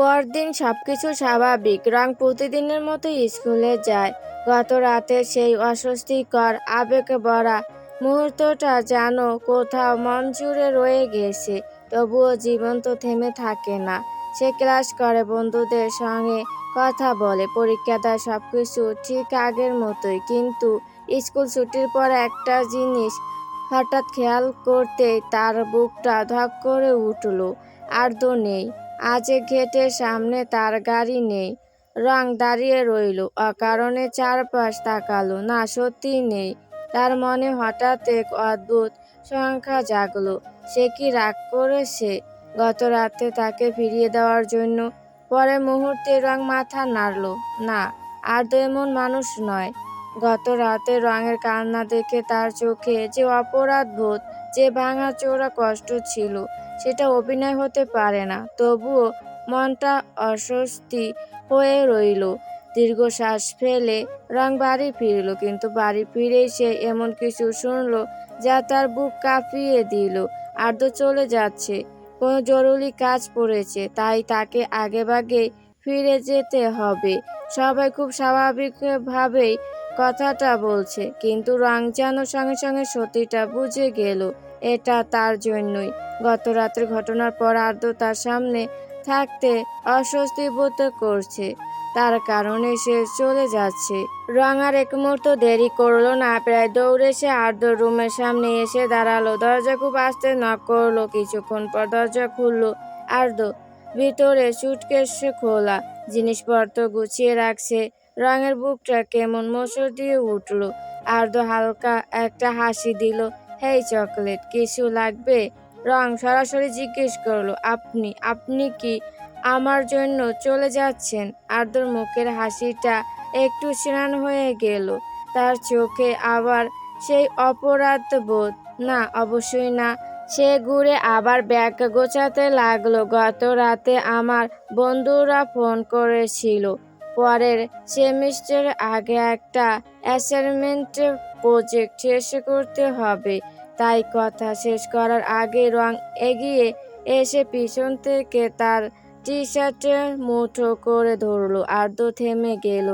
পরদিন সবকিছু স্বাভাবিক। রং প্রতিদিনের মতো স্কুলে যায়। গত রাতে সেই অস্বস্তিকর আবেগে ভরা মুহূর্তটা যেন কোথাও মন জুড়ে রয়ে গেছে। তবুও জীবন তো থেমে থাকে না। সে ক্লাস করে, বন্ধুদের সঙ্গে কথা বলে, পরীক্ষা দেয়, সবকিছু ঠিক আগের মতোই। কিন্তু স্কুল ছুটির পর একটা জিনিস হঠাৎ খেয়াল করতেই তার বুকটা ধক করে উঠল। আর্দ্র নেই। আজ গেটের সামনে তার গাড়ি নেই। রং দাঁড়িয়ে রইল, অকারণে চারপাশ তাকালো। না, সত্যিই নেই। তার মনে হঠাৎ এক অদ্ভুত সংখ্যা জাগলো। সে কি রাগ করেছে গত রাতে তাকে ফিরিয়ে দেওয়ার জন্য? পরের মুহূর্তে রং মাথা নাড়ল। না, আর্দ্র এমন মানুষ নয়। গত রাতে রঙের কান্না দেখে তার চোখে যে অপরাধ বোধ, যে ভাঙাচোরা কষ্ট ছিল, সেটা অভিনয় হতে পারে না। তবুও মনটা অস্বস্তি হয়ে রইল। দীর্ঘশ্বাস ফেলে রং বাড়ি ফিরল, কিন্তু বাড়ি ফিরেই সে এমন কিছু শুনল যা তার বুক কাঁপিয়ে দিল। আর্দ্র চলে যাচ্ছে, কোনো জরুরি কাজ পড়েছে, তাই তাকে আগেভাগে ফিরে যেতে হবে। সবাই খুব স্বাভাবিকভাবেই কথাটা বলছে, কিন্তু রং যেন সঙ্গে সঙ্গে সত্যিটা বুঝে গেল। এটা তার জন্যই। গত রাতের ঘটনার পর আর্দ্র তার সামনে থাকতে অস্বস্তি বোধ করছে। তার কারণে সে চলে যাচ্ছে। রং আর এক মুহূর্ত দেরি করলো না। প্রায় দৌড়ে সে আর্দ্রর রুমের সামনে এসে দাঁড়ালো। দরজা খুব আস্তে নক করলো। কিছুক্ষণ পর দরজা খুললো আর্দ্র। ভিতরে সুটকেস খোলা, জিনিসপত্র গুছিয়ে রাখছে। রঙের বুকটা কেমন মোচড় দিয়ে উঠল। আর্দ্র হালকা একটা হাসি দিল। হেই চকলেট, কিছু লাগবে? রং সরাসরি জিজ্ঞেস করলো, আপনি আপনি কি আমার জন্য চলে যাচ্ছেন? আর্দ্রর মুখের হাসিটা একটু ম্লান হয়ে গেল। তার চোখে আবার সেই অপরাধ বোধ। না, অবশ্যই না। সে ঘুরে আবার ব্যাগ গোছাতে লাগলো। গত রাতে আমার বন্ধুরা ফোন করেছিল। পরের সেমিস্টারের আগে একটা অ্যাসাইনমেন্ট প্রজেক্ট শেষ করতে হবে। তাই কথা শেষ করার আগে রং এগিয়ে এসে পিছন থেকে তার টি শার্টের মুঠো করে ধরল। আর্দ্র থেমে গেল।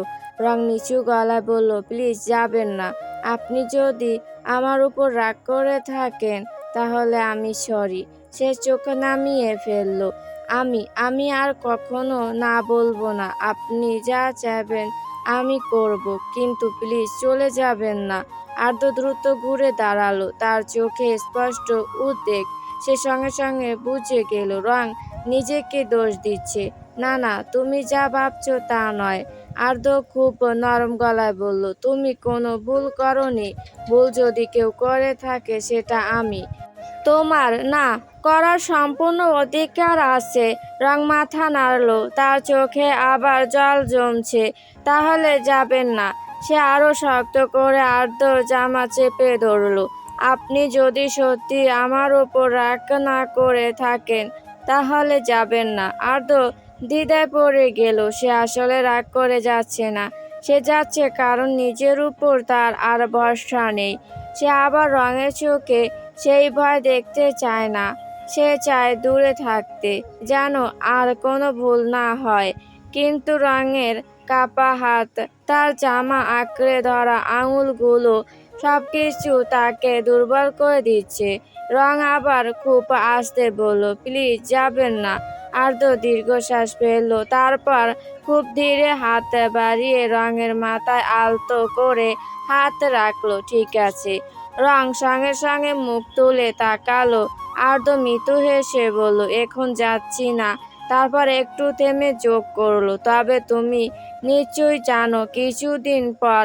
রং নিচু গলায় বলল, প্লিজ যাবেন না। আপনি যদি আমার উপর রাগ করে থাকেন তাহলে আমি সরি। সে চোখ নামিয়ে ফেলল। আমি আর কখনো না বলবো না। আপনি যা চাইবেন আমি করব, কিন্তু প্লিজ চলে যাবেন না। আর্দ্র দ্রুত ঘুরে দাঁড়ালো। তার চোখে স্পষ্ট উদ্বেগ। সে সঙ্গে সঙ্গে বুঝে গেল রং নিজেকে দোষ দিচ্ছে। না না, তুমি যা ভাবছো তা নয়। আর্দ্র খুব নরম গলায় বলল, তুমি কোনো ভুল করনি। ভুল যদি কেউ করে থাকে সেটা আমি। তোমার না করার সম্পূর্ণ অধিকার আছে। রং মাথা নাড়ল। তার চোখে আবার জল জমছে। তাহলে যাবেন না। সে আরো শক্ত করে আর্দ্রর জামা চেপে ধরল। আপনি যদি সত্যি আমার ওপর রাগ না করে থাকেন তাহলে যাবেন না। আর্দ্র দ্বিধায় পড়ে গেল। সে আসলে রাগ করে যাচ্ছে না। সে যাচ্ছে কারণ নিজের উপর তার আর ভরসা নেই। সে আবার রঙের চোখে সেই ভয় দেখতে চায় না। সে চায় দূরে থাকতে, যেন আর কোনো ভুল না হয়। কিন্তু রঙের কাপা হাত, তার জামা আঁকড়ে ধরা আঙুলগুলো সবকিছু তাকে দুর্বল করে দিচ্ছে। রং আবার খুব আস্তে বলল, প্লিজ যাবেন না। আর্দ্র দীর্ঘশ্বাস ফেলল। তারপর খুব ধীরে হাত বাড়িয়ে রঙের মাথায় আলতো করে হাত রাখলো। ঠিক আছে। রং সঙ্গে সঙ্গে মুখ তুলে তাকালো। আর্দ্র মৃদু হেসে বলল, এখন যাচ্ছি না। তারপর একটু থেমে যোগ করলো, তবে তুমি নিশ্চয়ই জানো কিছুদিন পর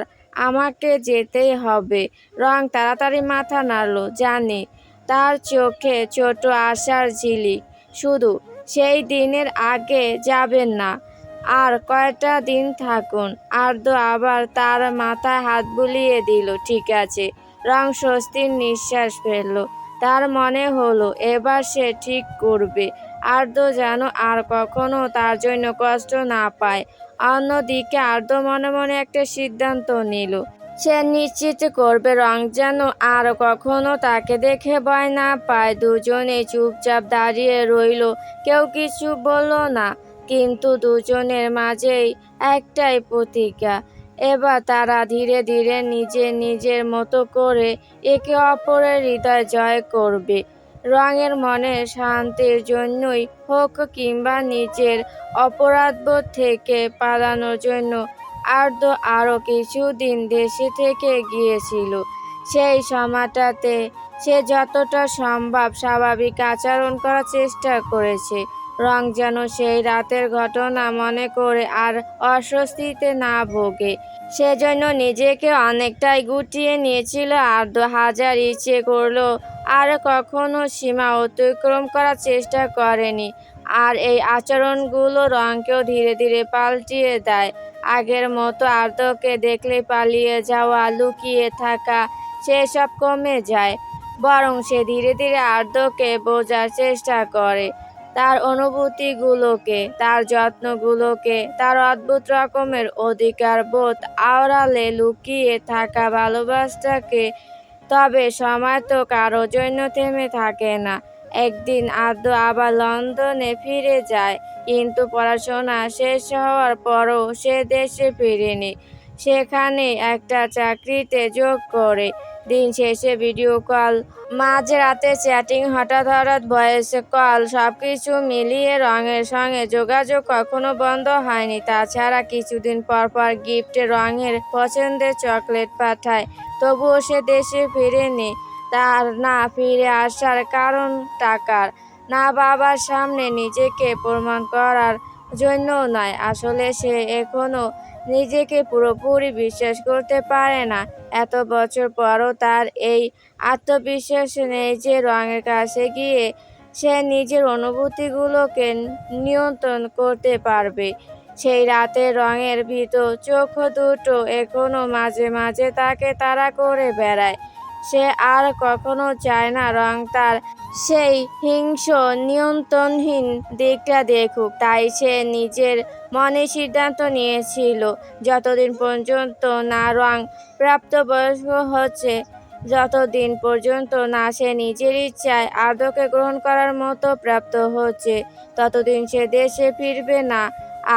আমাকে যেতেই হবে। রং তাড়াতাড়ি মাথা নাড়ল। জানি। তার চোখে ছোট আশার ঝিলিক। শুধু সেই দিনের আগে যাবেন না। আর কয়টা দিন থাকুন। আর্দ্র আবার তার মাথায় হাত বুলিয়ে দিল। ঠিক আছে। রং স্বস্তির নিঃশ্বাস ফেলল। তার মনে হলো এবার সে ঠিক করবে। আর্দ্র যেন আর কখনো তার জন্য কষ্ট না পায়। অন্যদিকে আর্দ্র মনে মনে একটা সিদ্ধান্ত নিল। সে নিশ্চিত করবে রং যেন আর কখনো তাকে দেখে ভয় না পায়। দুজনে চুপচাপ দাঁড়িয়ে রইল। কেউ কিছু বলল না। কিন্তু দুজনের মাঝেই একটাই প্রতিজ্ঞা, এবার তারা ধীরে ধীরে নিজের মতো করে একে অপরের হৃদয় জয় করবে। রঙের মনের শান্তির জন্যই হোক কিংবা নিজের অপরাধবোধ থেকে পালানোর জন্য আর্দ্র আরও কিছুদিন দেশে থেকে গিয়েছিল। সেই সময়টাতে সে যতটা সম্ভব স্বাভাবিক আচরণ করার চেষ্টা করেছে। রং যেন সেই রাতের ঘটনা মনে করে আর অস্বস্তিতে না ভোগে, সেজন্য নিজেকে অনেকটাই গুটিয়ে নিয়েছিল। আর্দ্র হাজার ইচ্ছে করলো আর কখনো সীমা অতিক্রম করার চেষ্টা করেনি। আর এই আচরণগুলো রংকেও ধীরে ধীরে পাল্টিয়ে দেয়। আগের মতো আর্দ্রকে দেখলে পালিয়ে যাওয়া, লুকিয়ে থাকা সেসব কমে যায়। বরং সে ধীরে ধীরে আর্দ্রকে বোঝার চেষ্টা করে, তার অনুভূতিগুলোকে, তার যত্নগুলোকে, তার অদ্ভুত রকমের অধিকার বোধ, আড়ালে লুকিয়ে থাকা ভালোবাসাটাকে। তবে সময় তো কারো জন্য থেমে থাকে না। একদিন আদ্র আবার লন্ডনে ফিরে যায়, কিন্তু পড়াশোনা শেষ হওয়ার পরও সে দেশে ফিরেনি। সেখানে একটা চাকরিতে যোগ করে। দিন শেষে ভিডিও কল, মাঝরাতে চ্যাটিং, হঠাৎ হঠাৎ ভয়েস কল, সবকিছু মিলিয়ে রঙের সঙ্গে যোগাযোগ কখনো বন্ধ হয়নি। তাছাড়া কিছুদিন পর পর গিফটে রঙের পছন্দের চকলেট পাঠায়। তবুও সে দেশে ফিরেনি। তার না ফিরে আসার কারণ টাকার, না বাবার সামনে নিজেকে প্রমাণ করার জন্যও নয়। আসলে সে এখনো নিজেকে পুরোপুরি বিশ্বাস করতে পারে না। এত বছর পরও তার এই আত্মবিশ্বাস নেই যে রঙের কাছে গিয়ে সে নিজের অনুভূতিগুলোকে নিয়ন্ত্রণ করতে পারবে। সেই রাতে রঙের ভীত চোখ দুটো এখনো মাঝে মাঝে তাকে তাড়া করে বেড়ায়। সে আর কখনো চায় না রং তার সেই হিংস্র, নিয়ন্ত্রণহীন দিকটা দেখুক। তাই সে নিজের মনে সিদ্ধান্ত নিয়েছিল, যতদিন পর্যন্ত না রং প্রাপ্তবয়স্ক হচ্ছে, যতদিন পর্যন্ত না সে নিজের ইচ্ছায় আর্দ্রকে গ্রহণ করার মতো প্রাপ্ত হচ্ছে, ততদিন সে দেশে ফিরবে না।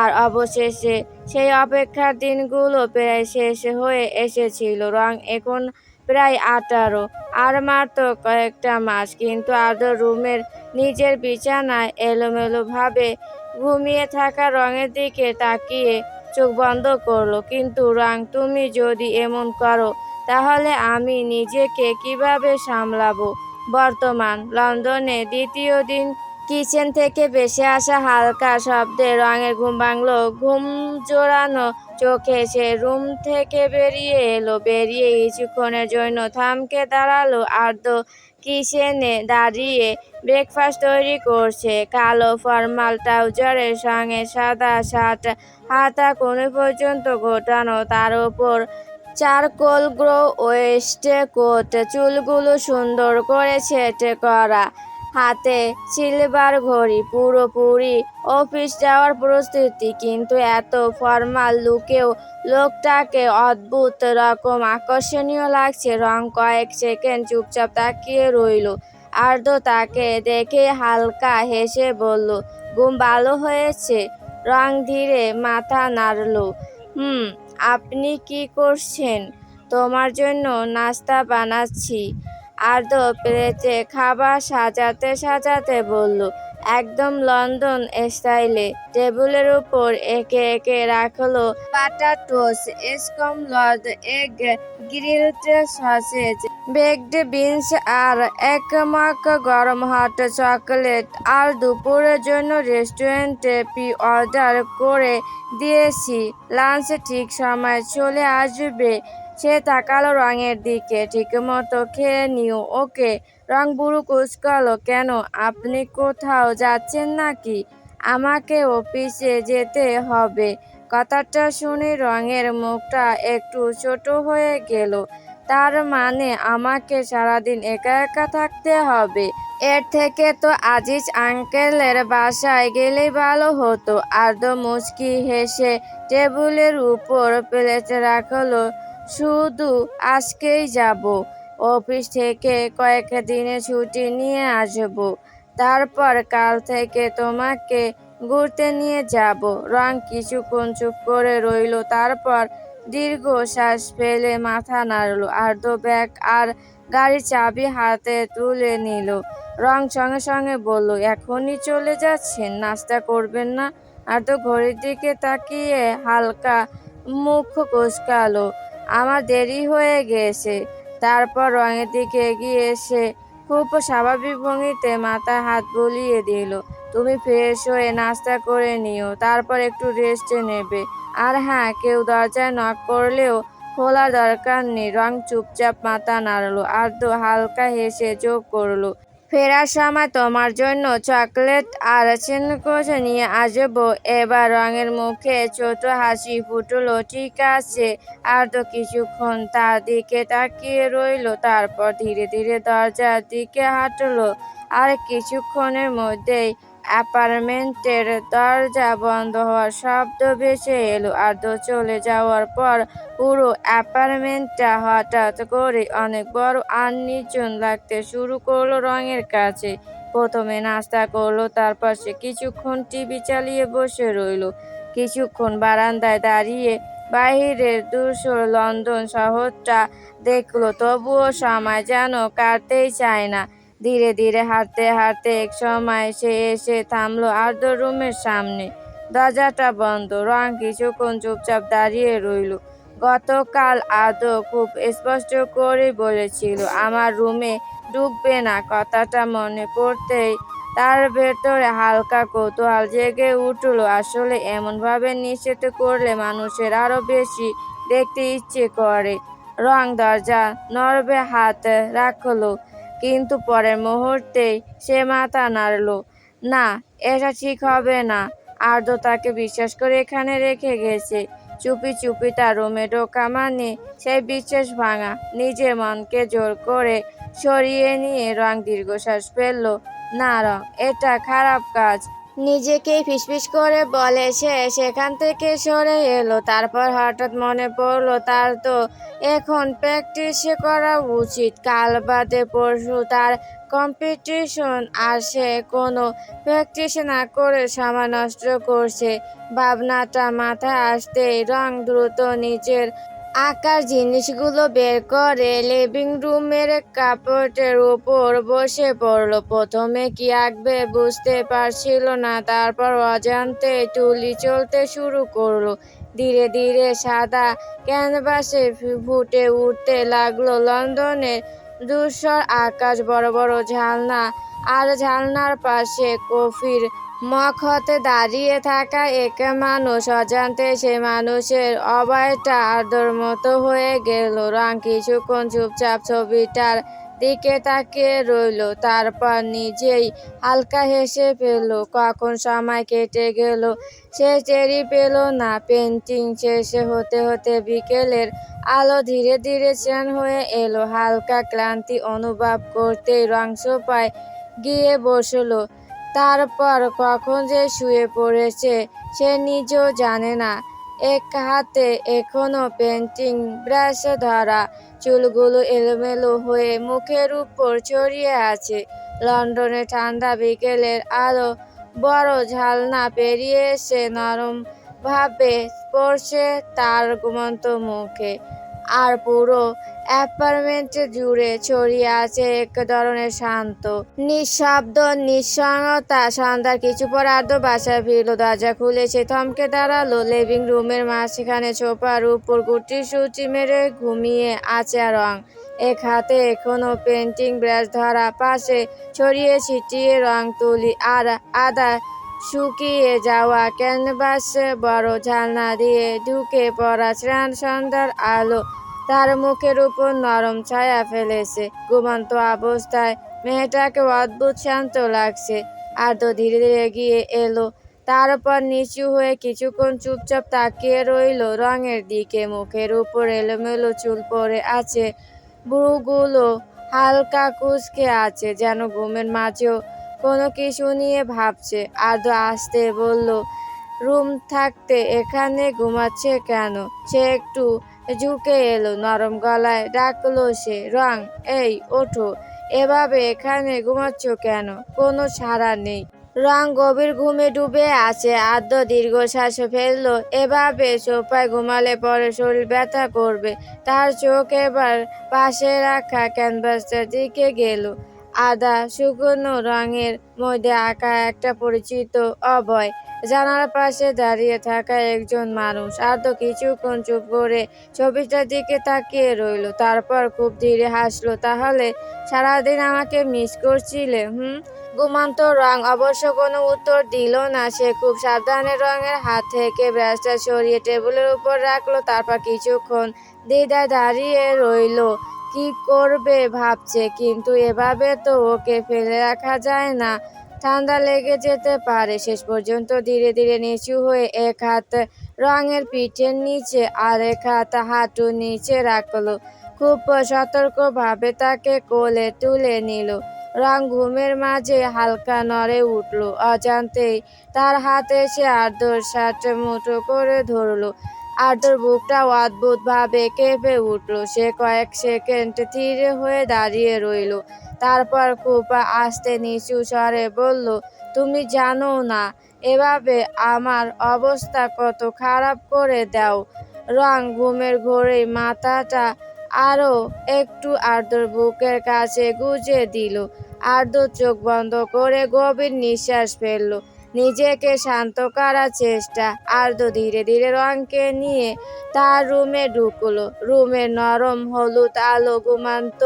আর অবশেষে সেই অপেক্ষার দিনগুলো প্রায় শেষ হয়ে এসেছিল। রং এখন প্রায় 18, আর মাত্র কয়েকটা মাস। কিন্তু আর্দ্র রুমের নিজের বিছানায় এলোমেলোভাবে ঘুমিয়ে থাকা রঙের দিকে তাকিয়ে চোখ বন্ধ করলো। কিন্তু রং, তুমি যদি এমন করো তাহলে আমি নিজেকে কিভাবে সামলাবো? বর্তমান লন্ডনে দ্বিতীয় দিন। কিচেন থেকে ভেসে আসা হালকা শব্দে রঙের ঘুম ভাঙলো। ঘুম জোড়ানো চোখে সে রুম থেকে বেরিয়ে এলো। বেরিয়ে কিছুক্ষণের জন্য থমকে দাঁড়ালো। আর্দ্র কিচেনে দাঁড়িয়ে ব্রেকফাস্ট তৈরি করছে। কালো ফর্মাল ট্রাউজারের সঙ্গে সাদা শার্ট, হাতা কোণে পর্যন্ত গোটানো, তার ওপর চারকোল গ্রো ওয়েস্ট কোট, চুলগুলো সুন্দর করে সেট করা, হাতে সিলভার ঘড়ি, পুরোপুরি অফিস যাওয়ার প্রস্তুতি। কিন্তু এত ফর্মাল লুকেও লোকটাকে অদ্ভুত রকম আকর্ষণীয় লাগছে। রং কয়েক সেকেন্ড চুপচাপ তাকিয়ে রইল। আর্দ্র তাকে দেখে হালকা হেসে বলল, ঘুম ভালো হয়েছে? রং ধীরে মাথা নাড়ল। আপনি কি করছেন? তোমার জন্য নাস্তা বানাচ্ছি। আর্দ্র প্লেটে খাবার সাজাতে সাজাতে বলল, একদম লন্ডন স্টাইলে। টেবিলের উপর একে একে রাখলো butter toast, scrambled egg, grilled sausage, baked beans আর এক মগ গরম হট চকলেট। আর দুপুরের জন্য রেস্টুরেন্টে অর্ডার করে দিয়েছি, লাঞ্চ ঠিক সময় চলে আসবে। সে তাকালো রঙের দিকে, ঠিকমতো খেয়ে নিও, ওকে? রং ভুরু কুঁচকালো। কেন, আপনি কোথাও যাচ্ছেন নাকি? আমাকে অফিসে যেতে হবে। কথাটা শুনে রঙের মুখটা একটু ছোট হয়ে গেল। তার মানে আমাকে সারাদিন একা একা থাকতে হবে? এর থেকে তো আজিজ আঙ্কেলের বাসায় গেলেই ভালো হতো। আর্দ্র মুচকি হেসে টেবিলের উপর প্লেট রাখলো। শুধু আজকেই যাব, অফিস থেকে কয়েক দিনের ছুটি নিয়ে আসবো, তারপর কাল থেকে তোমাকে ঘুরতে নিয়ে যাব। রং কিছুক্ষণ চুপ করে রইল, তারপর দীর্ঘ শ্বাস ফেলে মাথা নাড়ল। আর্দ্র ব্যাগ আর গাড়ির চাবি হাতে তুলে নিল। রং সঙ্গে সঙ্গে বলল, এখনই চলে যাচ্ছেন? নাস্তা করবেন না? আর্দ্র ঘড়ির দিকে তাকিয়ে হালকা মুখ কুঁচকালো। আমার দেরি হয়ে গেছে। তারপর রঙের দিকে এগিয়ে এসে খুব স্বাভাবিক ভঙ্গিতে মাথায় হাত বুলিয়ে দিল। তুমি ফ্রেশ হয়ে নাস্তা করে নিও, তারপর একটু রেস্ট নেবে। আর হ্যাঁ, কেউ দরজায় নক করলেও খোলার দরকার নেই। রং চুপচাপ মাথা নাড়ল। আর্দ্র হালকা হেসে যোগ করলো, ফেরার সময় তোমার জন্য চকলেট আর চিনকোচ নিয়ে আসবো। এবার রঙের মুখে ছোট হাসি ফুটলো। ঠিক আছে। আর্দ্র কিছুক্ষণ তার দিকে তাকিয়ে রইল, তারপর ধীরে ধীরে দরজার দিকে হাঁটলো। আর কিছুক্ষণের মধ্যেই অ্যাপার্টমেন্টের দরজা বন্ধ হওয়ার শব্দ ভেসে এলো। আর্দ্র চলে যাওয়ার পর পুরো অ্যাপার্টমেন্টটা হঠাৎ করে অনেক বড় আর নির্জন লাগতে শুরু করলো রঙের কাছে। প্রথমে নাস্তা করলো, তারপর সে কিছুক্ষণ টিভি চালিয়ে বসে রইলো। কিছুক্ষণ বারান্দায় দাঁড়িয়ে বাহিরের ধূসর লন্ডন শহরটা দেখলো। তবুও সময় যেন কাটতেই চায় না। ধীরে ধীরে হাঁটতে হাঁটতে এক সময় সে এসে থামলো আর্দ্র রুমের সামনে। দরজাটা বন্ধ। রং কিছুক্ষণ চুপচাপ দাঁড়িয়ে রইল। গতকাল আর্দ্র খুব স্পষ্ট করে বলেছিল, আমার রুমে ঢুকবে না। কথাটা মনে পড়তেই তার ভেতরে হালকা কৌতূহল জেগে উঠল। আসলে এমনভাবে নিষেধ করলে মানুষের আরো বেশি দেখতে ইচ্ছে করে। রং দরজা নড়বে হাত রাখলো, কিন্তু পরের মুহূর্তেই সে মাথা নাড়ল। না, এটা ঠিক হবে না। আর্দ্র তাকে বিশ্বাস করে এখানে রেখে গেছে। চুপি চুপি তার রুমে ঢোকা মানে সেই বিশ্বাস ভাঙা। নিজের মনকে জোর করে সরিয়ে নিয়ে রং দীর্ঘশ্বাস ফেলল। না রং, এটা খারাপ কাজ। নিজেকেই ফিসফিস করে বলে সে সেখান থেকে সরে এলো। তারপর হঠাৎ মনে পড়লো তার তো এখন প্র্যাকটিস করা উচিত। কাল বাদে পরশু তার কম্পিটিশন, আর সে কোনো প্র্যাকটিস না করে সময় নষ্ট করছে। ভাবনাটা মাথায় আসতেই রং দ্রুত নিজের আঁকার জিনিসগুলো বের করে লিভিং রুমের কাপড়ের উপর বসে পড়লো। প্রথমে কি আঁকবে বুঝতে পারছিল না, তারপর অজান্তে তুলি চলতে শুরু করলো। ধীরে ধীরে সাদা ক্যানভাসে ফুটে উঠতে লাগলো লন্ডনের ধূসর আকাশ, বড় বড় ঝালনা, আর ঝালনার পাশে কফির মগ হতে দাঁড়িয়ে থাকা এক মানুষ। অজান্তে সে মানুষের অভয়টা আর্দ্রর মতো হয়ে গেল। রং কিছুক্ষণ চুপচাপ ছবিটার দিকে তাকিয়ে রইল, তারপর নিজেই হালকা হেসে ফেলল। কখন সময় কেটে গেল সে টেরই পেল না। পেন্টিং শেষ হতে হতে বিকেলের আলো ধীরে ধীরে চ্যান হয়ে এলো। হালকা ক্লান্তি অনুভব করতেই রং সোফায় গিয়ে বসলো। তারপর কখন যে শুয়ে পড়েছে সে নিজেও জানে না। এক হাতে এখনো পেন্টিং ব্রাশ ধরা, চুলগুলো এলোমেলো হয়ে মুখের উপর ছড়িয়ে আছে। লন্ডনে ঠান্ডা বিকেলের আলো বড় ঝালনা পেরিয়ে এসে নরম ভাবে পড়ছে তার ঘুমন্ত মুখে। আর পুরো অ্যাপার্টমেন্ট জুড়ে ছড়িয়ে আছে এক ধরনের শান্ত নিঃশব্দ নিঃসঙ্গতা। সন্ধ্যার কিছু পর আর্দ্র বাসায় ফিরল। দরজা খুলে সে থমকে দাঁড়ালো। লিভিং রুমের মাঝখানে সোফার উপর গুটি সুটি মেরে ঘুমিয়ে আছে রং। এক হাতে এখনো পেন্টিং ব্রাশ ধরা, পাশে ছড়িয়ে ছিটিয়ে রং তুলি আর আদা শুকিয়ে যাওয়া ক্যানভাস। বড় জানলা দিয়ে ঢুকে পড়া সন্ধ্যার আলো তার মুখের উপর নরম ছায়া ফেলেছে। ঘুমন্ত অবস্থায় মেয়েটাকে অদ্ভুত শান্ত লাগছে। আর্দ্র ধীরে ধীরে এগিয়ে এলো, তারপর নিচু হয়ে কিছুক্ষণ চুপচাপ তাকিয়ে রইল রঙের দিকে। মুখের উপর এলোমেলো চুল পড়ে আছে, ভ্রুগুলো হালকা কুঁচকে আছে, যেন ঘুমের মাঝেও কোনো কিছু নিয়ে ভাবছে। আর্দ্র আস্তে বলল, রুম থাকতে এখানে ঘুমাচ্ছে কেন? সে একটু ঝুঁকে এলো। নরম গলায় ডাকলো সে, রং, এই ওঠো। এভাবে এখানে ঘুমাচ্ছ কেন? কোনো সাড়া নেই। রং গভীর ঘুমে ডুবে আছে। আদ্য দীর্ঘশ্বাস ফেললো। এভাবে সোফায় ঘুমালে পরে শরীর ব্যথা করবে। তার চোখ এবার পাশে রাখা ক্যানভাসটার দিকে গেল। আদা শুকনো রঙের মধ্যে আঁকা একটা পরিচিত অভয়। জানালার পাশে দাঁড়িয়ে থাকা একজন মানুষ। আদ্য কিছুক্ষণ চুপ করে ছবিটার দিকে তাকিয়ে রইল। তারপর খুব ধীরে হাসলো। তাহলে সারাদিন আমাকে মিস করছিলে? ঘুমন্ত রং অবশ্য কোনো উত্তর দিল না। সে খুব সাবধানে রঙের হাত থেকে ব্রাশটা সরিয়ে টেবিলের উপর রাখলো। তারপর কিছুক্ষণ দ্বিধায় দাঁড়িয়ে রইল। কি করবে ভাবছে, কিন্তু এভাবে তো ওকে ফেলে রাখা যায় না, ঠান্ডা লেগে যেতে পারে। শেষ পর্যন্ত ধীরে ধীরে নিচু হয়ে এক হাত রঙের পিঠের নিচে আর এক হাত হাঁটুর নিচে রাখলো। খুব সতর্কভাবে তাকে কোলে তুলে নিল। রং ঘুমের মাঝে হালকা নড়ে উঠল। অজান্তেই তার হাতে এসে আর্দ্রর শার্ট মুঠো করে ধরলো। আর্দ্রর বুকটা অদ্ভুতভাবে কেঁপে উঠল। সে কয়েক সেকেন্ড ধীর হয়ে দাঁড়িয়ে রইল। তারপর খুব আস্তে নিচু স্বরে বলল, তুমি জানো না এভাবে আমার অবস্থা কত খারাপ করে দাও। রং ঘুমের ঘোরে মাথাটা আরো একটু আর্দ্রর বুকের কাছে গুজে দিল। আর্দ্র চোখ বন্ধ করে গভীর নিঃশ্বাস ফেলল। নিজেকে শান্ত করার চেষ্টা। আর্দ্র ধীরে ধীরে রংকে নিয়ে তার রুমে ঢুকলো। রুমের নরম হলুদ আলো ঘুমান্ত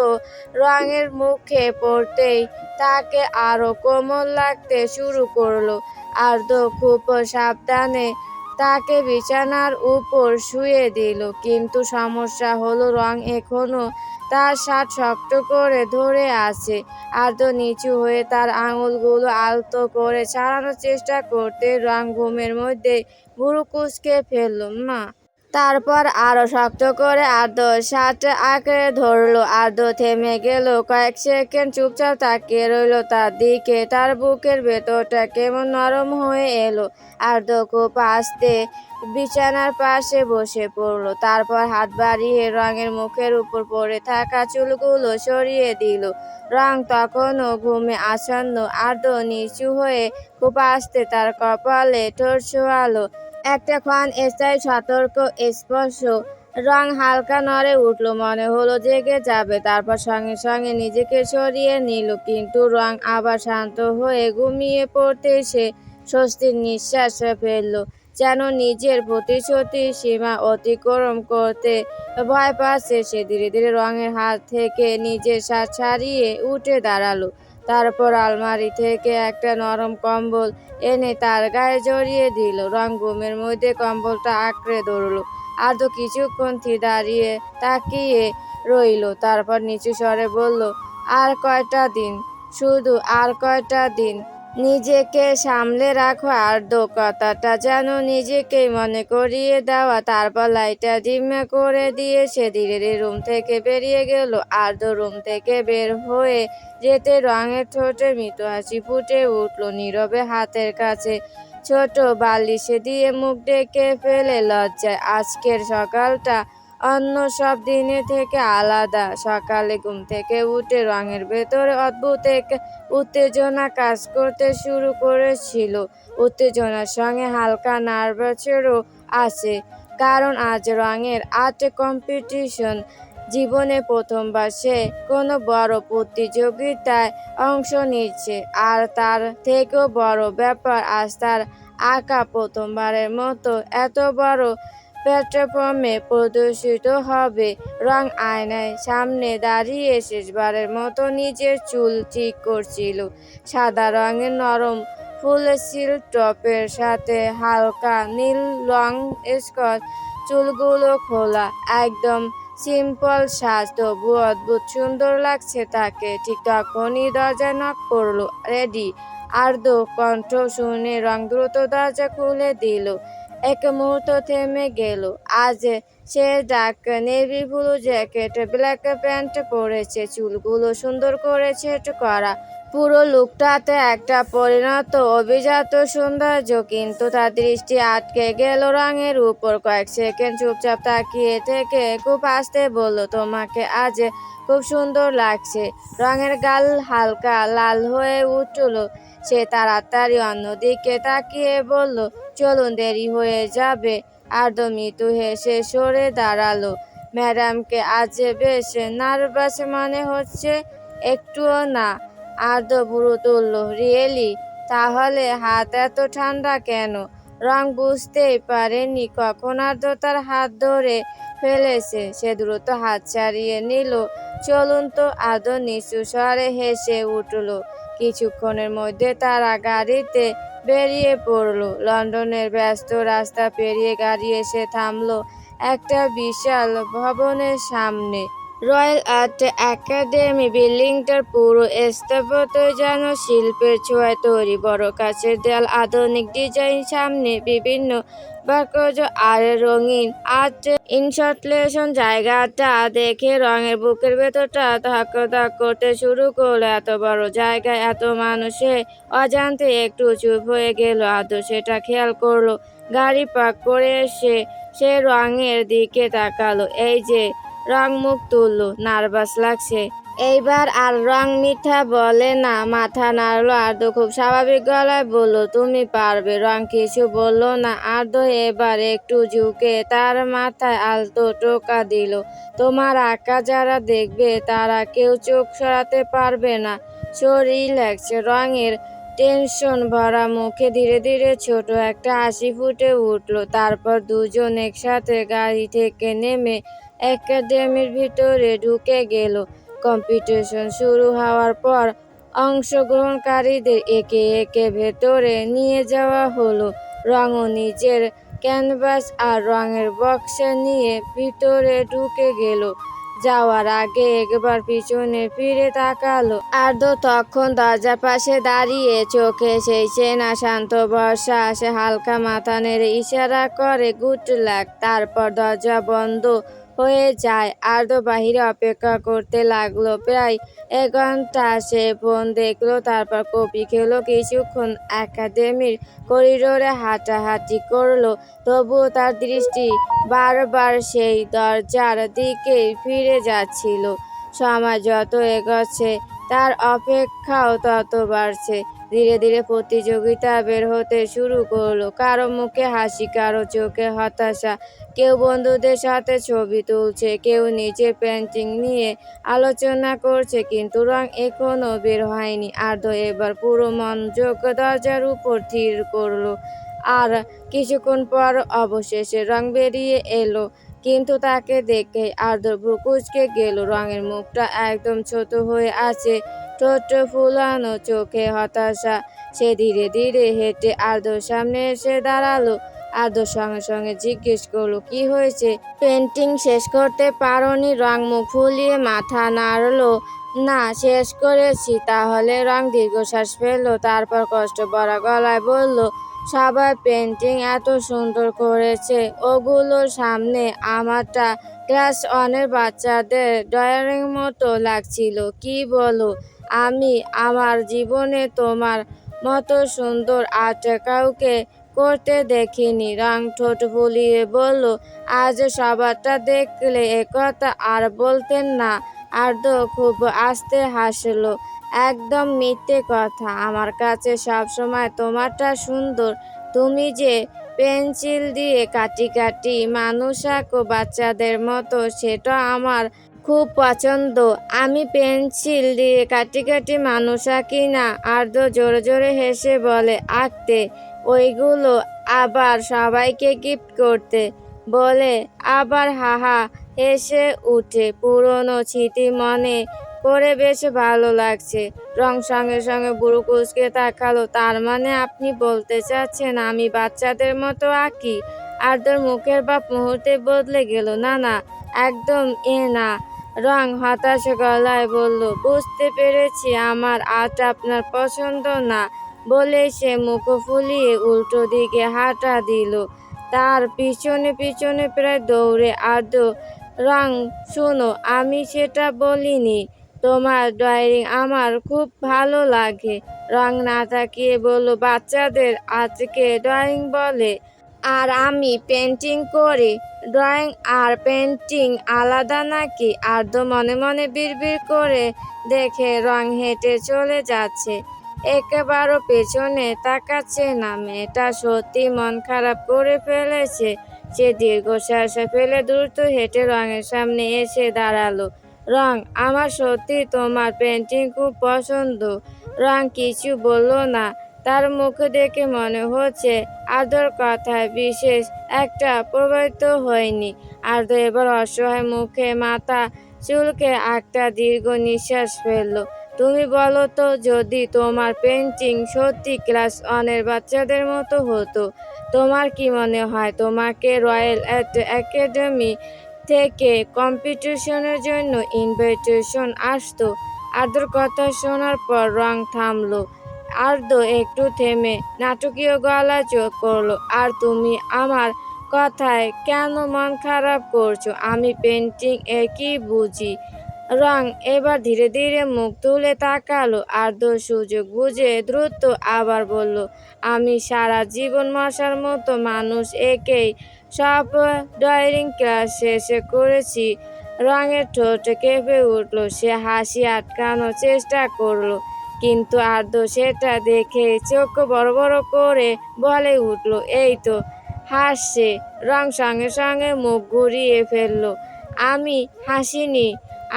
রঙের মুখে পড়তেই তাকে আরো কোমল লাগতে শুরু করলো। আর্দ্র খুব সাবধানে তাকে বিছানার উপর শুয়ে দিল। কিন্তু সমস্যা হলো রং এখনো তার শার্ট শক্ত করে ধরে আছে। আর্দ্র নিচু হয়ে তার আঙুলগুলো আলতো করে ছাড়ানোর চেষ্টা করতে রং ঘুমের মধ্যে ভুরু কুঁচকে ফেলল। মা! তারপর আরো শক্ত করে আর্দ্র শার্ট আঁকড়ে ধরলো। আর্দ্র থেমে গেল। কয়েক সেকেন্ড চুপচাপ তাকিয়ে রইল তার দিকে। তার বুকের ভেতরটা কেমন নরম হয়ে এলো। আর্দ্র খুব আস্তে বিছানার পাশে বসে পড়লো। তারপর হাত বাড়িয়ে রঙের মুখের উপর পড়ে থাকা চুলগুলো সরিয়ে দিল। রং তখনও ঘুমে আচ্ছন্ন। আর্দ্র নিচু হয়ে খুব আস্তে তার কপালে ঠোঁট ছোঁয়ালো। একটা ক্ষণ স্থায়ী সতর্ক স্পর্শ। রং হালকা নড়ে উঠল, মনে হলো জেগে যাবে। তারপর সঙ্গে সঙ্গে নিজেকে সরিয়ে নিল। কিন্তু রং আবার শান্ত হয়ে ঘুমিয়ে পড়তে সে স্বস্তির নিঃশ্বাস ফেলল। যেন নিজের প্রতিশ্রুতির সীমা অতিক্রম করতে ভয় পাচ্ছে সে। ধীরে ধীরে রঙের হাত থেকে নিজের শার্ট ছাড়িয়ে উঠে দাঁড়ালো। তারপর আলমারি থেকে একটা নরম কম্বল এনে তার গায়ে জড়িয়ে দিল। রং ঘুমের মধ্যে কম্বলটা আঁকড়ে ধরলো। আদৌ কিছুক্ষণ দাঁড়িয়ে তাকিয়ে রইল। তারপর নিচু স্বরে বলল, আর কয়টা দিন, শুধু আর কয়টা দিন নিজেকে সামলে রাখো আর্দ্র। কথাটা যেন নিজেকেই মনে করিয়ে দেওয়া। তারপর লাইটটা ডিম করে দিয়ে সে ধীরে ধীরে রুম থেকে বেরিয়ে গেল। আর্দ্র রুম থেকে বের হয়ে যেতে রঙের ঠোঁটে মৃদু হাসি ফুটে উঠল। নীরবে হাতের কাছে ছোট বালিশে দিয়ে মুখ ঢেকে ফেলে লজ্জায়। আজকের সকালটা অন্য সব দিনের থেকে আলাদা। সকালে ঘুম থেকে উঠে রঙের ভেতরে অদ্ভুত এক উত্তেজনা কাজ করতে শুরু করেছিল। উত্তেজনার সঙ্গে হালকা নার্ভাসেরও আছে, কারণ আজ রঙের আর্ট কম্পিটিশন। জীবনে প্রথমবার সে কোনো বড় প্রতিযোগিতায় অংশ নিচ্ছে। আর তার থেকেও বড় ব্যাপার, আজ তার আঁকা প্রথমবারের মতো এত বড় প্ল্যাটফর্মে প্রদর্শিত হবে। রং আয়নায় সামনে দাঁড়িয়ে শেষবারের মতো নিজের চুল ঠিক করছিল। সাদা রঙের নরম ফুল সিল্ক টপের সাথে হালকা নীল লং স্কার্ট। চুলগুলো খোলা, একদম সিম্পল সাজ, তবু অদ্ভুত সুন্দর লাগছে তাকে। ঠিক তখনই দরজা নক করলো। রেডি? আর্দ্র কণ্ঠ শুনে রং দ্রুত দরজা খুলে দিল। এক মুহূর্ত থেমে গেল। আজ সে dark navy blue jacket, black pant পরেছে, চুলগুলো সুন্দর করে সেট করা। পুরো লুকটাতে একটা পরিণত অভিজাত সৌন্দর্য। কিন্তু তার দৃষ্টি আটকে গেল রঙের উপর। কয়েক সেকেন্ড চুপচাপ তাকিয়ে থেকে খুব আস্তে বলল, তোমাকে আজ খুব সুন্দর লাগছে। রঙের গাল হালকা লাল হয়ে উঠল। সে তাড়াতাড়ি অন্যদিকে তাকিয়ে বলল, চলুন, দেরি হয়ে যাবে। আর্দ্র মৃদু হেসে সরে দাঁড়ালো। ম্যাডামকে আজ বেশ নার্ভাস মনে হচ্ছে। একটুও না। আর্দ্র ভুরু তুলল। রিয়েলি? তাহলে হাত এত ঠান্ডা কেন? রং বুঝতেই পারেনি কখন আর্দ্র তার হাত ধরে ফেলেছে। সে দ্রুত হাত ছাড়িয়ে নিল। চলুন তো। আর্দ্র নিচু স্বরে হেসে উঠল। কিছুক্ষণের মধ্যে তারা গাড়িতে বেরিয়ে পড়ল। লন্ডনের ব্যস্ত রাস্তা পেরিয়ে গাড়ি এসে থামল একটা বিশাল ভবনের সামনে। রয়্যাল আর্ট একাডেমি বিল্ডিংটার পুরো স্থাপত্যই যেন শিল্পের ছোঁয়ায় তৈরি। বড় কাচের দেয়াল, আধুনিক ডিজাইন, সামনে বিভিন্ন ভাস্কর্য আর রঙিন আর্ট ইনস্টলেশন। জায়গাটা দেখে রঙের বুকের ভেতরটা ধক ধক করতে শুরু করলো। এত বড় জায়গায় এত মানুষে অজান্তে একটু চুপ হয়ে গেল। আদৌ সেটা খেয়াল করলো। গাড়ি পার্ক করে এসে সে রঙের দিকে তাকালো। এই যে রং মুখ তুলল। নার্ভাস লাগছে? এইবার আর রং মিথ্যা বলে না। মাথা নাড়ল আর্দ্র। খুব স্বাভাবিক গলায় বলল, তুমি পারবে। রং কিছু বলল না। আর্দ্র এবার একটু ঝুঁকে তার মাথায় আলতো টোকা দিল। তোমার আঁকা যারা দেখবে তারা কেউ চোখ সরাতে পারবে না। So relax. রঙের টেনশন ভরা মুখে ধীরে ধীরে ছোট একটা হাসি ফুটে উঠল। তারপর দুজন একসাথে গাড়ি থেকে নেমে একাডেমির ভিতরে ঢুকে গেল। কম্পিটিশন শুরু হওয়ার পর অংশগ্রহণকারীদের একে একে ভেতরে নিয়ে যাওয়া হলো। রঙও নিজের ক্যানভাস আর রঙের বক্স নিয়ে ভিতরে ঢুকে গেল। যাওয়ার আগে একবার পিছনে ফিরে তাকালো। আর্দ্র তখন দরজার পাশে দাঁড়িয়ে। চোখে সেই চেনা শান্ত ভরসা। সে হালকা মাথা নেড়ে ইশারা করে গুড লাক। তারপর দরজা বন্ধ হয়ে যায়। আর্দ্র বাহিরে অপেক্ষা করতে লাগলো প্রায় 1 ঘন্টা। সে ফোন দেখলো, তারপর কফি খেলো, কিছুক্ষণ একাডেমির করিডোরে হাঁটাহাঁটি করলো। তবুও তার দৃষ্টি বারবার সেই দরজার দিকেই ফিরে যাচ্ছিল। সময় যত এগোচ্ছে তার অপেক্ষাও তত বাড়ছে। ধীরে ধীরে প্রতিযোগিতা বের হতে শুরু করলো। কারো মুখে হাসি, কারো চোখে হতাশা। কেউ বন্ধুদের সাথে ছবি তুলছে, কেউ নিজের পেন্টিং নিয়ে আলোচনা করছে। কিন্তু রং এখনো বের হয়নি। আর্দ্র এবার পুরো মনোযোগ দরজার উপর স্থির করলো। আর কিছুক্ষণ পর অবশেষে রং বেরিয়ে এলো। কিন্তু তাকে দেখে আর্দ্র ভ্রু কুঁচকে গেল। রঙের মুখটা একদম ছোট হয়ে আছে, ঠোঁট ফুলানো, চোখে হতাশা। সে ধীরে ধীরে হেঁটে আর্দ্রর সামনে এসে দাঁড়ালো। আর্দ্র সঙ্গে সঙ্গে জিজ্ঞেস করলো, কি হয়েছে? পেন্টিং শেষ করতে পারোনি? রং মুখ ফুলিয়ে মাথা নাড়লো। না, শেষ করেছি। তাহলে? রং দীর্ঘশ্বাস ফেললো। তারপর কষ্ট ভরা গলায় বলল, সবাই পেন্টিং এত সুন্দর করেছে। ওগুলোর সামনে আমারটা ক্লাস 1-এর বাচ্চাদের ড্রয়িং মতো লাগছিল। কি বলো? আমি আমার জীবনে তোমার মতো সুন্দর আর্ট কাউকে করতে দেখিনি। রং ঠোঁট ফুলিয়ে বলল, আজ সবারটা দেখলে একথা আর বলতেন না। আর্দ্র খুব আস্তে হাসলো। একদম মিথ্যে কথা। আমার কাছে সবসময় তোমারটা সুন্দর। তুমি যে পেন্সিল দিয়ে কাটি কাটি মানুষ আঁকো বাচ্চাদের মতো, সেটা আমার খুব পছন্দ। আমি পেন্সিল দিয়ে কাটি কাটি মানুষ আঁকি না। আর্দ্র জোরে জোরে হেসে বলে, আঁকতে? ওইগুলো আবার সবাইকে গিফট করতে? বলে আবার হাহা হেসে উঠে। পুরনো স্মৃতি মনে করে বেশ ভালো লাগছে। রং সঙ্গে সঙ্গে বুড়ো কুঁচকে তাকালো। তার মানে আপনি বলতে চাচ্ছেন আমি বাচ্চাদের মতো আঁকি? আর্দ্রর মুখের ভাব মুহূর্তে বদলে গেল। না না, একদম না। রং হতাশ গলায় বলল, বুঝতে পেরেছি, আমার আর্ট আপনার পছন্দ না। বলে সে মুখ ফুলিয়ে উল্টো দিকে হাঁটা দিল। তার পিছনে পিছনে প্রায় দৌড়ে আর্দ্র। রং শোনো, আমি সেটা বলিনি। তোমার ড্রয়িং আমার খুব ভালো লাগে। রং না তাকিয়ে বলল, বাচ্চাদের আজকে ড্রয়িং বলে, আর আমি পেন্টিং করি। ড্রয়িং আর পেন্টিং আলাদা নাকি? আর্দ্র মনে মনে বিড়বিড় করে দেখে রং হেঁটে চলে যাচ্ছে, একেবারও পেছনে তাকাচ্ছে না। মেয়েটা সত্যি মন খারাপ করে ফেলেছে। সে দীর্ঘশ্বাস ফেলে দ্রুত হেঁটে রঙের সামনে এসে দাঁড়ালো। রং, আমার সত্যি তোমার পেন্টিং খুব পছন্দ। রং কিছু বলল না। তার মুখ দেখে মনে হচ্ছে আর্দ্রর কথায় বিশেষ একটা প্রভাবিত হয়নি। আর্দ্র এবার অসহায় মুখে মাথা চুলকে একটা দীর্ঘ নিঃশ্বাস ফেলল। তুমি বলো তো, যদি তোমার পেন্টিং সত্যি ক্লাস ওয়ানের বাচ্চাদের মতো হতো, তোমার কি মনে হয় তোমাকে রয়্যাল একাডেমি থেকে কম্পিটিশনের জন্য ইনভিটেশন আসতো? আর্দ্রর কথা শোনার পর রং থামলো। আর্দ্র একটু থেমে নাটকীয় গলায় চোখ করলো। আর তুমি আমার কথায় কেন মন খারাপ করছো? আমি পেন্টিং এ কি বুঝি? রং এবার ধীরে ধীরে মুখ তুলে তাকালো। আর্দ্র সুযোগ বুঝে দ্রুত আবার বলল, আমি সারা জীবন মশার মতো মানুষ একেই সব ড্রয়িং ক্লাস শেষ করেছি। রঙের ঠোঁট কেঁপে উঠল। সে হাসি আটকানোর চেষ্টা করলো, কিন্তু আর্দ্র সেটা দেখে চোখ বড় বড় করে বলে উঠল, এই তো হাসছে। রং সঙ্গে সঙ্গে মুখ ঘুরিয়ে ফেললো। আমি হাসিনি।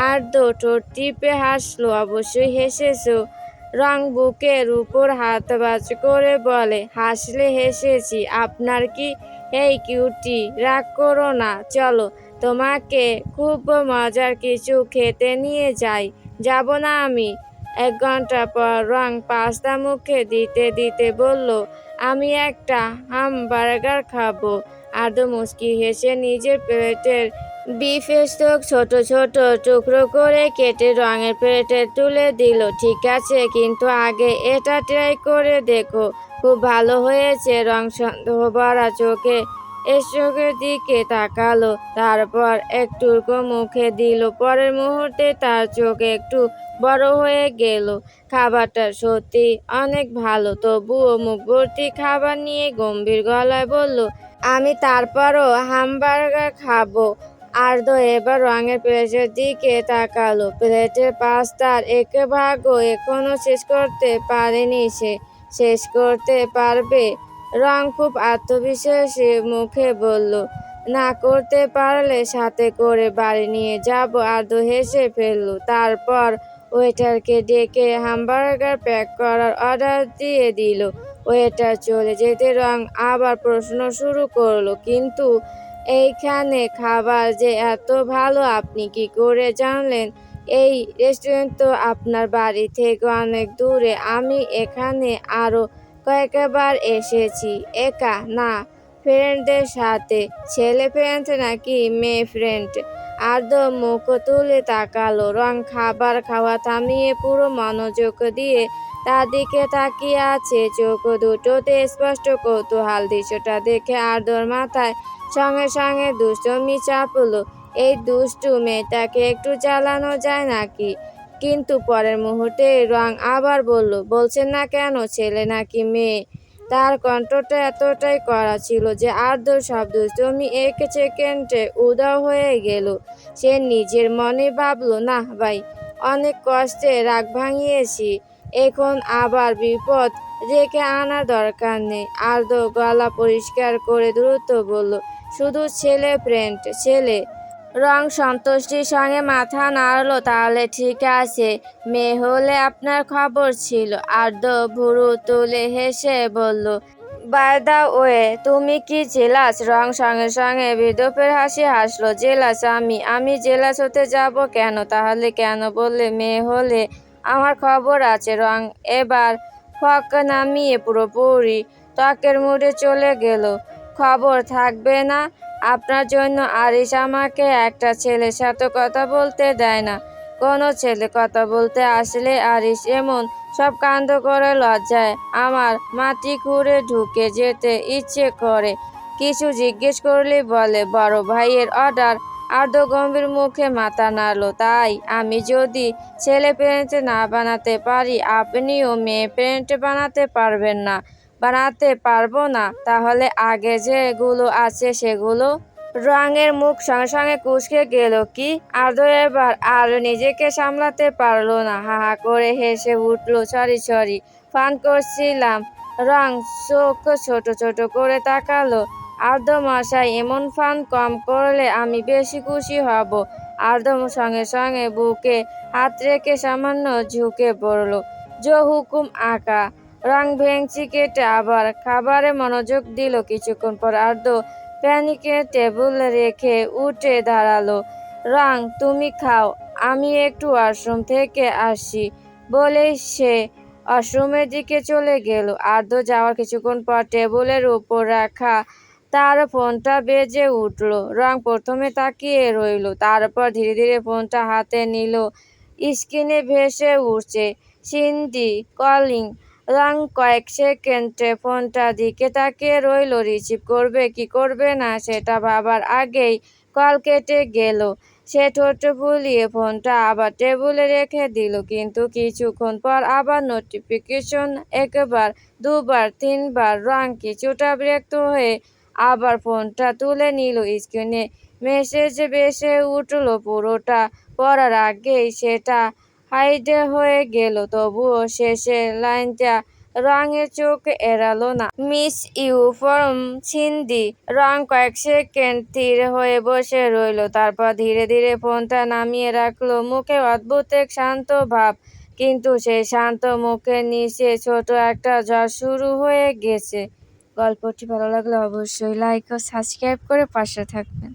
আর্দ্র ঠোঁট টিপে হাসলো। অবশ্যই হেসেছো। রং বুকের উপর হাত ভাঁজ করে বলে, হাসলে হেসেছি। আপনার কি? এই কিউটি, রাগ করো না, চলো তোমাকে খুব মজার কিছু খেতে নিয়ে যাই। যাব না আমি? 1 ঘন্টা পর রং পাস্তা মুখে দিতে দিতে বলল, আমি একটা হামবার্গার খাবো। আর্দ্র মুচকি হেসে নিজের প্লেটের বিফ স্টক ছোট ছোট টুকরো করে কেটে রঙের প্লেটে তুলে দিল। ঠিক আছে, কিন্তু আগে এটা ট্রাই করে দেখো, খুব ভালো হয়েছে। রং সন্দেহ ভরা চোখে স্টকের দিকে তাকালো, তারপর একটু মুখে দিল। পরের মুহূর্তে তার চোখ একটু বড় হয়ে গেল। খাবারটা সত্যি অনেক ভালো। তবুও মুখ ভর্তি খাবার নিয়ে গম্ভীর গলায় বলল, আমি তারপরও হামবার্গার খাবো। আর্দ্র এবার রঙের প্লেটের দিকে তাকালো। প্লেটের পাস্তার 1 ভাগও এখনো শেষ করতে পারেনি সে। শেষ করতে পারবে? রং খুব আত্মবিশ্বাসী মুখে বলল, না করতে পারলে সাথে করে বাড়ি নিয়ে যাব। আর্দ্র হেসে ফেলল। তারপর ওয়েটারকে ডেকে হামবার্গার প্যাক করার অর্ডার দিয়ে দিল। ওয়েটার চলে যেতে রং আবার প্রশ্ন শুরু করলো, কিন্তু এইখানে খাবার যে এত ভালো আপনি কি করে জানলেন? এই রেস্টুরেন্ট তো আপনার বাড়ি থেকে অনেক দূরে। আমি এখানে আরো কয়েকবার এসেছি। একা না, ফ্রেন্ডদের সাথে। ছেলে ফ্রেন্ড নাকি মেয়ে ফ্রেন্ড? আর্দ্র মুখ তুলে তাকালো। রং খাবার খাওয়া থামিয়ে পুরো মনোযোগ দিয়ে তার দিকে তাকিয়ে আছে। চোখ দুটোতে স্পষ্ট কৌতূহল। দৃশ্যটা দেখে আর্দ্রর মাথায় সঙ্গে সঙ্গে দুষ্টুমি চাপলো। এই দুষ্টু মেয়েটাকে একটু জ্বালানো যায় নাকি? কিন্তু পরের মুহূর্তে রং আবার বলল, বলছেন না কেন, ছেলে নাকি মেয়ে? তার কণ্ঠটা এতটাই কড়া ছিল যে আর্দ্র সব দুষ্টুমি 1 সেকেন্ডে উধাও হয়ে গেল। সে নিজের মনে ভাবলো, না ভাই, অনেক কষ্টে রাগ ভাঙিয়েছি, এখন আবার বিপদ ডেকে আনার দরকার নেই। আর্দ্র গলা পরিষ্কার করে দ্রুত বলল, শুধু ছেলে ফ্রেন্ড, ছেলে। রং সন্তুষ্টির সঙ্গে মাথা নাড়ল। তাহলে ঠিক আছে, মেয়ে হলে আপনার খবর ছিল। আর্দ্র ভুরু তুলে হেসে বলল, বাই দ্য ওয়ে, তুমি কি জেলাস? রং সঙ্গে সঙ্গে বিদ্রূপের হাসি হাসলো। জেলাস? আমি জেলাস হতে যাব কেন? তাহলে কেন বললে মেয়ে হলে আমার খবর আছে? রং এবার ফক নামিয়ে পুরোপুরি ত্বকের মুডে চলে গেল। খবর থাকবে না? আপনার জন্য আরিশ আমাকে একটা ছেলের সাথে কথা বলতে দেয় না। কোনো ছেলে কথা বলতে আসলে আরিশ এমন সব কাণ্ড করে লজ্জায় আমার মাটি খুঁড়ে ঢুকে যেতে ইচ্ছে করে। কিছু জিজ্ঞেস করলেই বলে বড় ভাইয়ের অর্ডার। আর্দ্র গম্ভীর মুখে মাথা নাড়ল। তাই আমি যদি ছেলে প্যারেন্ট না বানাতে পারি, আপনিও মেয়ে প্যারেন্ট বানাতে পারবেন না। বানাতে পারবো না? তাহলে আগে যেগুলো আছে সেগুলো। রঙের মুখ সঙ্গে সঙ্গে কুঁচকে গেল। কি? আর্দ্র এবার আর নিজেকে সামলাতে পারলো না, হা হা করে হেসে উঠল। সরি, ফান করছিলাম। রং চোখ ছোট ছোট করে তাকালো। আর্দ্র মশাই, এমন ফান কম করলে আমি বেশি খুশি হব। আর্দ্র সঙ্গে সঙ্গে বুকে হাত রেখে সামান্য ঝুঁকে পড়ল। জো হুকুম আঁকা। রং ভেঙচি কেটে আবার খাবারে মনোযোগ দিল। কিছুক্ষণ পর আর্দ্র প্যানিকে টেবিল রেখে উঠে দাঁড়ালো। রং, তুমি খাও, আমি একটু ওয়াশরুম থেকে আসি বলেই সে ওয়াশরুমের দিকে চলে গেল। আর্দ্র যাওয়ার কিছুক্ষণ পর টেবিলের উপর রাখা তার ফোনটা বেজে উঠল। রং প্রথমে তাকিয়ে রইল, তারপর ধীরে ধীরে ফোনটা হাতে নিল। স্ক্রিনে ভেসে উঠছে সিন্ধি কলিং। রং কয়েক সেকেন্ডে ফোনটার দিকে তাকিয়ে রইল। রিসিভ করবে কি করবে না সেটা ভাবার আগেই কল কেটে গেল। সে ঠোঁট ফুলিয়ে ফোনটা আবার টেবিলে রেখে দিল। কিন্তু কিছুক্ষণ পর আবার নোটিফিকেশন। একবার, দুবার, তিনবার। রং কিছুটা বিরক্ত হয়ে আবার ফোনটা তুলে নিল। স্ক্রিনে মেসেজ ভেসে উঠল। পুরোটা পড়ার আগেই সেটা হাইড হয়ে গেল। তবুও শেষের লাইনটা রঙের চোখ এড়ালো না। Miss you from Cindy. রং কয়েক সেকেন্ড স্থির হয়ে বসে রইল, তারপর ধীরে ধীরে ফোনটা নামিয়ে রাখলো। মুখে অদ্ভুত এক শান্ত ভাব, কিন্তু সেই শান্ত মুখের নিচে ছোট একটা ঝড় শুরু হয়ে গেছে। গল্পটি ভালো লাগলে অবশ্যই লাইক ও সাবস্ক্রাইব করে পাশে থাকবেন।